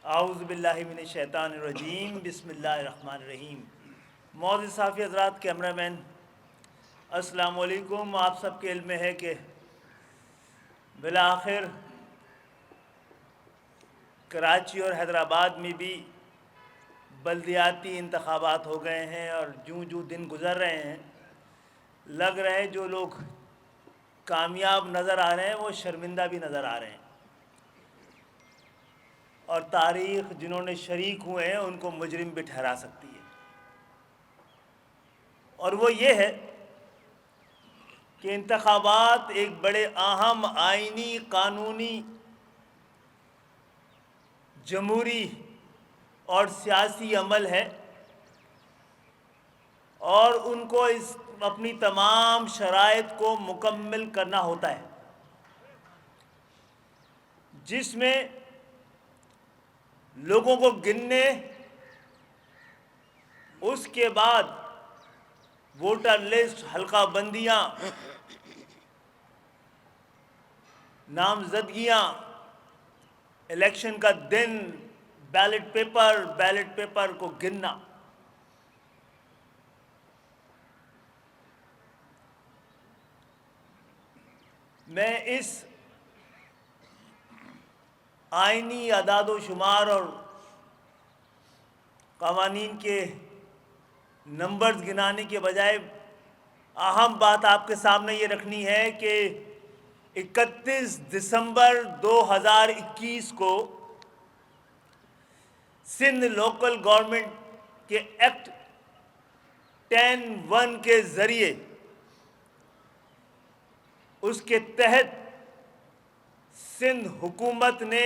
اعوذ باللہ من الشیطان الرجیم، بسم اللہ الرحمن الرحیم۔ معزز صحافی حضرات، کیمرہ مین، السلام علیکم۔ آپ سب کے علم میں ہے کہ بالآخر کراچی اور حیدرآباد میں بھی بلدیاتی انتخابات ہو گئے ہیں، اور جوں دن گزر رہے ہیں لگ رہے جو لوگ کامیاب نظر آ رہے ہیں وہ شرمندہ بھی نظر آ رہے ہیں، اور تاریخ جنہوں نے شریک ہوئے ہیں ان کو مجرم بھی ٹھہرا سکتی ہے۔ اور وہ یہ ہے کہ انتخابات ایک بڑے اہم آئینی، قانونی، جمہوری اور سیاسی عمل ہے، اور ان کو اپنی تمام شرائط کو مکمل کرنا ہوتا ہے، جس میں لوگوں کو گننے، اس کے بعد ووٹر لسٹ، حلقہ بندیاں، نامزدگیاں، الیکشن کا دن، بیلٹ پیپر کو گننا۔ میں اس آئینی اعداد و شمار اور قوانین کے نمبرز گنانے کے بجائے اہم بات آپ کے سامنے یہ رکھنی ہے کہ 31 دسمبر 2021 کو سندھ لوکل گورنمنٹ کے ایکٹ 10(1) کے ذریعے، اس کے تحت سندھ حکومت نے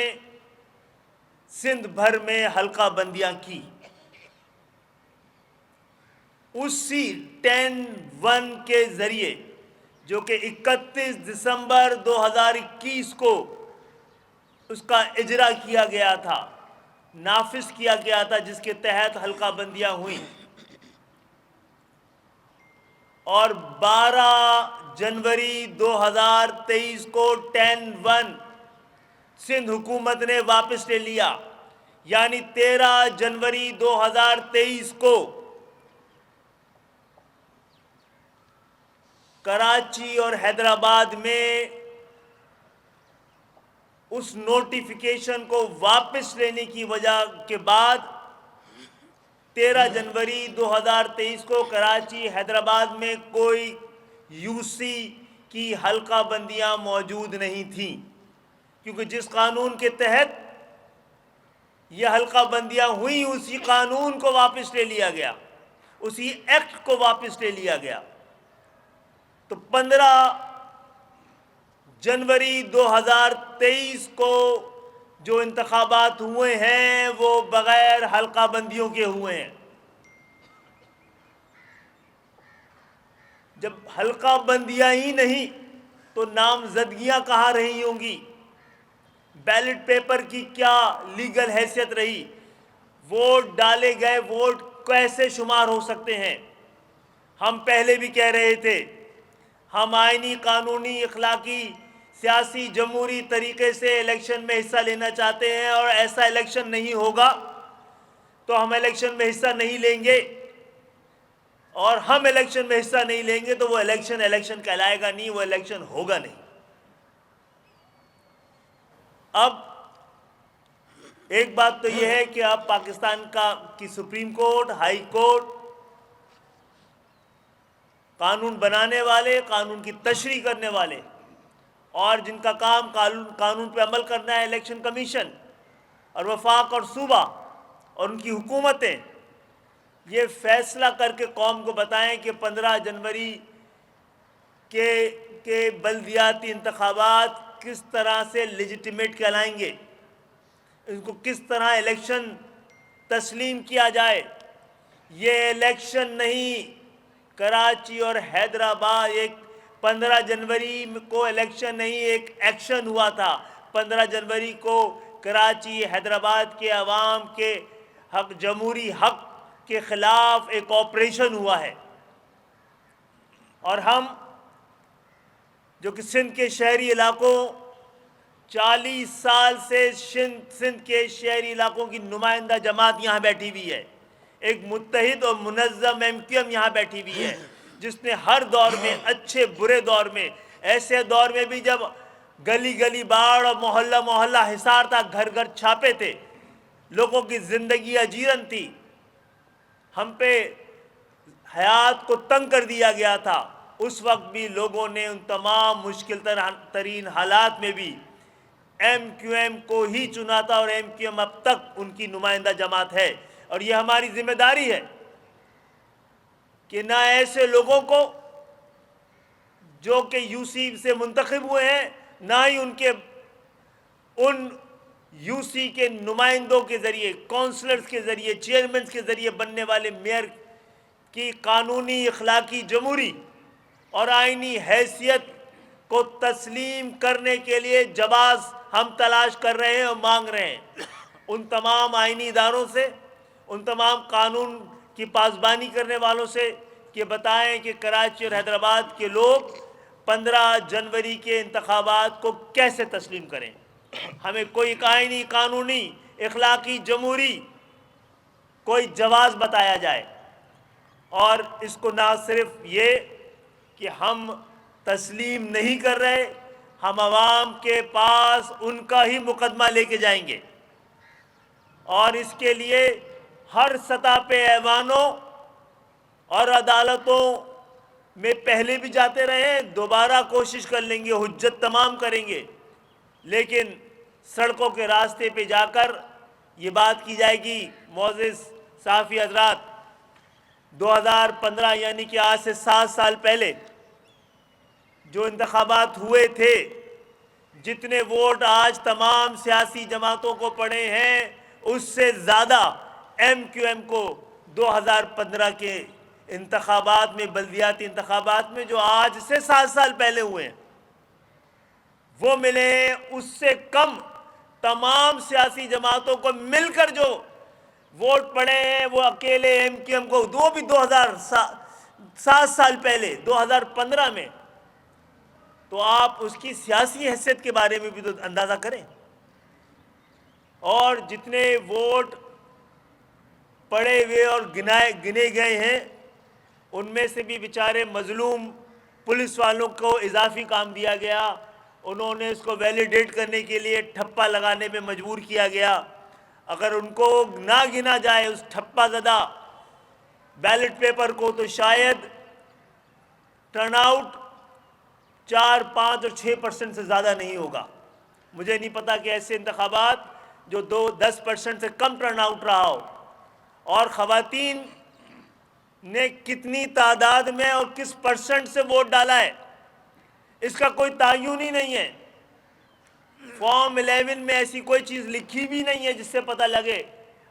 سندھ بھر میں حلقہ بندیاں کی۔ اسی 10(1) کے ذریعے، جو کہ 31 دسمبر 2021 کو اس کا اجرا کیا گیا تھا، نافذ کیا گیا تھا، جس کے تحت حلقہ بندیاں ہوئیں، اور 12 جنوری 2023 کو 10(1) سندھ حکومت نے واپس لے لیا، یعنی 13 جنوری 2023 کو کراچی اور حیدرآباد میں اس نوٹیفیکیشن کو واپس لینے کی وجہ کے بعد 13 جنوری 2023 کو کراچی، حیدرآباد میں کوئی یو سی کی حلقہ بندیاں موجود نہیں تھیں، کیونکہ جس قانون کے تحت یہ حلقہ بندیاں ہوئیں اسی قانون کو واپس لے لیا گیا، اسی ایکٹ کو واپس لے لیا گیا۔ تو 15 جنوری 2023 کو جو انتخابات ہوئے ہیں وہ بغیر حلقہ بندیوں کے ہوئے ہیں۔ جب حلقہ بندیاں ہی نہیں تو نامزدگیاں کہاں رہی ہوں گی؟ بیلٹ پیپر کی کیا لیگل حیثیت رہی؟ ووٹ ڈالے گئے ووٹ کیسے شمار ہو سکتے ہیں؟ ہم پہلے بھی کہہ رہے تھے، ہم آئینی، قانونی، اخلاقی، سیاسی، جمہوری طریقے سے الیکشن میں حصہ لینا چاہتے ہیں، اور ایسا الیکشن نہیں ہوگا تو ہم الیکشن میں حصہ نہیں لیں گے، اور ہم الیکشن میں حصہ نہیں لیں گے تو وہ الیکشن کہلائے گا نہیں، وہ الیکشن ہوگا نہیں۔ اب ایک بات تو یہ ہے کہ اب پاکستان کی سپریم کورٹ، ہائی کورٹ، قانون بنانے والے، قانون کی تشریح کرنے والے، اور جن کا کام قانون پہ عمل کرنا ہے، الیکشن کمیشن اور وفاق اور صوبہ اور ان کی حکومتیں، یہ فیصلہ کر کے قوم کو بتائیں کہ 15 جنوری کے بلدیاتی انتخابات کس طرح سے لیجیٹیمیٹ کہلائیں گے، ان کو کس طرح الیکشن تسلیم کیا جائے۔ یہ الیکشن نہیں، کراچی اور حیدرآباد، ایک 15 جنوری کو الیکشن نہیں، ایک ایکشن ہوا تھا۔ 15 جنوری کو کراچی، حیدرآباد کے عوام کے حق، جمہوری حق کے خلاف ایک آپریشن ہوا ہے، اور ہم جو کہ سندھ کے شہری علاقوں 40 سال سے سندھ کے شہری علاقوں کی نمائندہ جماعت یہاں بیٹھی ہوئی ہے، ایک متحد اور منظم ایم کیو ایم یہاں بیٹھی ہوئی ہے، جس نے ہر دور میں، اچھے برے دور میں، ایسے دور میں بھی جب گلی گلی باڑ اور محلہ محلہ حصار تھا، گھر گھر چھاپے تھے، لوگوں کی زندگی اجیرن تھی، ہم پہ حیات کو تنگ کر دیا گیا تھا، اس وقت بھی لوگوں نے ان تمام مشکل ترین حالات میں بھی ایم کیو ایم کو ہی چنا تھا، اور ایم کیو ایم اب تک ان کی نمائندہ جماعت ہے۔ اور یہ ہماری ذمہ داری ہے کہ نہ ایسے لوگوں کو جو کہ یو سی سے منتخب ہوئے ہیں، نہ ہی ان یو سی کے نمائندوں کے ذریعے، کونسلرز کے ذریعے، چیئرمنز کے ذریعے بننے والے میئر کی قانونی، اخلاقی، جمہوری اور آئینی حیثیت کو تسلیم کرنے کے لیے جواز ہم تلاش کر رہے ہیں اور مانگ رہے ہیں ان تمام آئینی اداروں سے، ان تمام قانون کی پاسبانی کرنے والوں سے، کہ بتائیں کہ کراچی اور حیدرآباد کے لوگ 15 جنوری کے انتخابات کو کیسے تسلیم کریں۔ ہمیں کوئی آئینی، قانونی، اخلاقی، جمہوری کوئی جواز بتایا جائے، اور اس کو نہ صرف یہ کہ ہم تسلیم نہیں کر رہے، ہم عوام کے پاس ان کا ہی مقدمہ لے کے جائیں گے، اور اس کے لیے ہر سطح پہ ایوانوں اور عدالتوں میں پہلے بھی جاتے رہے، دوبارہ کوشش کر لیں گے، حجت تمام کریں گے، لیکن سڑکوں کے راستے پہ جا کر یہ بات کی جائے گی۔ معزز صحافی حضرات، 2015 یعنی کہ آج سے 7 سال پہلے جو انتخابات ہوئے تھے، جتنے ووٹ آج تمام سیاسی جماعتوں کو پڑے ہیں، اس سے زیادہ ایم کیو ایم کو 2015 کے انتخابات میں، بلدیاتی انتخابات میں جو آج سے 7 سال پہلے ہوئے ہیں، وہ ملے ہیں۔ اس سے کم تمام سیاسی جماعتوں کو مل کر جو ووٹ پڑے ہیں، وہ اکیلے ایم کیو ایم کو، وہ بھی 7 سال پہلے 2015 میں۔ تو آپ اس کی سیاسی حیثیت کے بارے میں بھی تو اندازہ کریں، اور جتنے ووٹ پڑے ہوئے اور گنے گئے ہیں، ان میں سے بھی بیچارے مظلوم پولیس والوں کو اضافی کام دیا گیا، انہوں نے اس کو ویلیڈیٹ کرنے کے لیے ٹھپا لگانے میں مجبور کیا گیا۔ اگر ان کو نہ گنا جائے اس ٹھپا زدہ بیلٹ پیپر کو، تو شاید ٹرن آؤٹ 4، 5 اور 6% سے زیادہ نہیں ہوگا۔ مجھے نہیں پتا کہ ایسے انتخابات جو 10% سے کم ٹرن آؤٹ رہا ہو، اور خواتین نے کتنی تعداد میں اور کس پرسنٹ سے ووٹ ڈالا ہے، اس کا کوئی تعین ہی نہیں ہے۔ فارم 11 میں ایسی کوئی چیز لکھی بھی نہیں ہے جس سے پتہ لگے،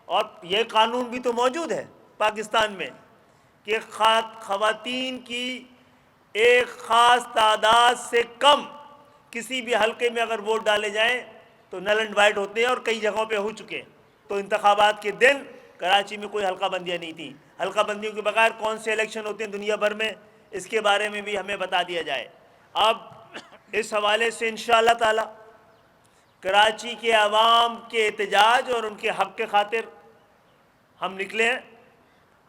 اور یہ قانون بھی تو موجود ہے پاکستان میں کہ خواتین کی ایک خاص تعداد سے کم کسی بھی حلقے میں اگر ووٹ ڈالے جائیں تو نل اینڈ وائٹ ہوتے ہیں، اور کئی جگہوں پہ ہو چکے ہیں۔ تو انتخابات کے دن کراچی میں کوئی حلقہ بندیاں نہیں تھیں۔ حلقہ بندیوں کے بغیر کون سے الیکشن ہوتے ہیں دنیا بھر میں، اس کے بارے میں بھی ہمیں بتا دیا جائے۔ اب اس حوالے سے انشاءاللہ تعالی کراچی کے عوام کے احتجاج اور ان کے حق کے خاطر ہم نکلے ہیں،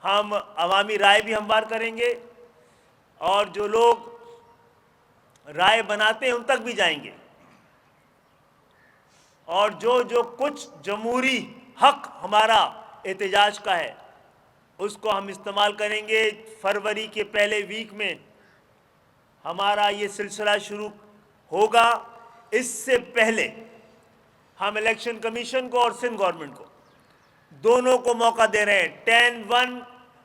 ہم عوامی رائے بھی ہموار کریں گے، اور جو لوگ رائے بناتے ہیں ان تک بھی جائیں گے، اور جو کچھ جمہوری حق ہمارا احتجاج کا ہے اس کو ہم استعمال کریں گے۔ فروری کے پہلے ویک میں ہمارا یہ سلسلہ شروع ہوگا۔ اس سے پہلے ہم الیکشن کمیشن کو اور سندھ گورنمنٹ کو دونوں کو موقع دے رہے ہیں۔ 10-1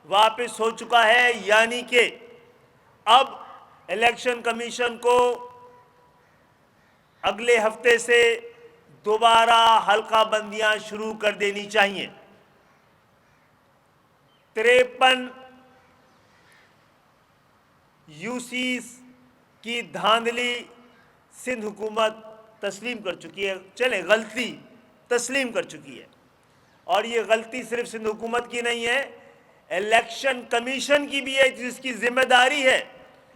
واپس ہو چکا ہے، یعنی کہ اب الیکشن کمیشن کو اگلے ہفتے سے دوبارہ حلقہ بندیاں شروع کر دینی چاہیے۔ 53 یو سیز کی دھاندلی سندھ حکومت تسلیم کر چکی ہے، چلے غلطی تسلیم کر چکی ہے، اور یہ غلطی صرف سندھ حکومت کی نہیں ہے، الیکشن کمیشن کی بھی ہے، جس کی ذمہ داری ہے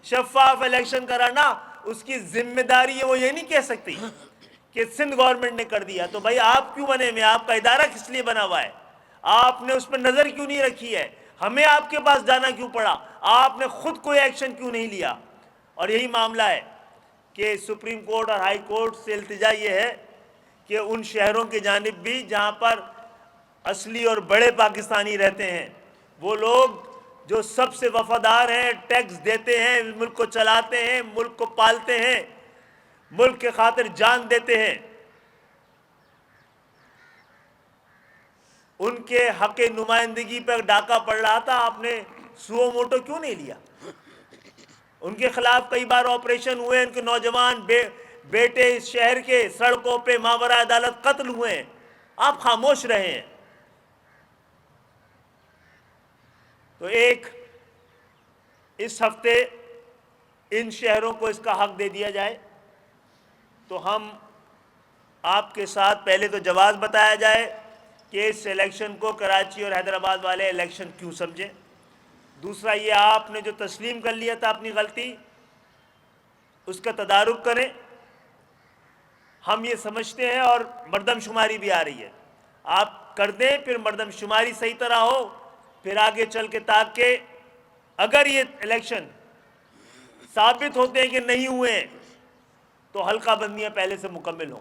شفاف الیکشن کرانا، اس کی ذمہ داری ہے۔ وہ یہ نہیں کہہ سکتی کہ سندھ گورنمنٹ نے کر دیا، تو بھائی آپ کیوں بنے ہوئے؟ آپ کا ادارہ کس لیے بنا ہوا ہے؟ آپ نے اس پر نظر کیوں نہیں رکھی ہے؟ ہمیں آپ کے پاس جانا کیوں پڑا؟ آپ نے خود کوئی ایکشن کیوں نہیں لیا؟ اور یہی معاملہ ہے کہ سپریم کورٹ اور ہائی کورٹ سے التجا یہ ہے کہ ان شہروں کی جانب بھی جہاں پر اصلی اور بڑے پاکستانی رہتے ہیں، وہ لوگ جو سب سے وفادار ہیں، ٹیکس دیتے ہیں، ملک کو چلاتے ہیں، ملک کو پالتے ہیں، ملک کے خاطر جان دیتے ہیں، ان کے حق نمائندگی پر ڈاکہ پڑ رہا تھا، آپ نے سو موٹو کیوں نہیں لیا؟ ان کے خلاف کئی بار آپریشن ہوئے، ان کے نوجوان بیٹے اس شہر کے سڑکوں پہ ماورا عدالت قتل ہوئے ہیں، آپ خاموش رہے ہیں۔ تو ایک اس ہفتے ان شہروں کو اس کا حق دے دیا جائے، تو ہم آپ کے ساتھ پہلے تو جواز بتایا جائے کہ اس الیکشن کو کراچی اور حیدرآباد والے الیکشن کیوں سمجھیں۔ دوسرا یہ آپ نے جو تسلیم کر لیا تھا اپنی غلطی، اس کا تدارک کریں۔ ہم یہ سمجھتے ہیں اور مردم شماری بھی آ رہی ہے، آپ کر دیں، پھر مردم شماری صحیح طرح ہو، پھر آگے چل کے تاکہ اگر یہ الیکشن ثابت ہوتے ہیں کہ نہیں ہوئے تو حلقہ بندیاں پہلے سے مکمل ہوں۔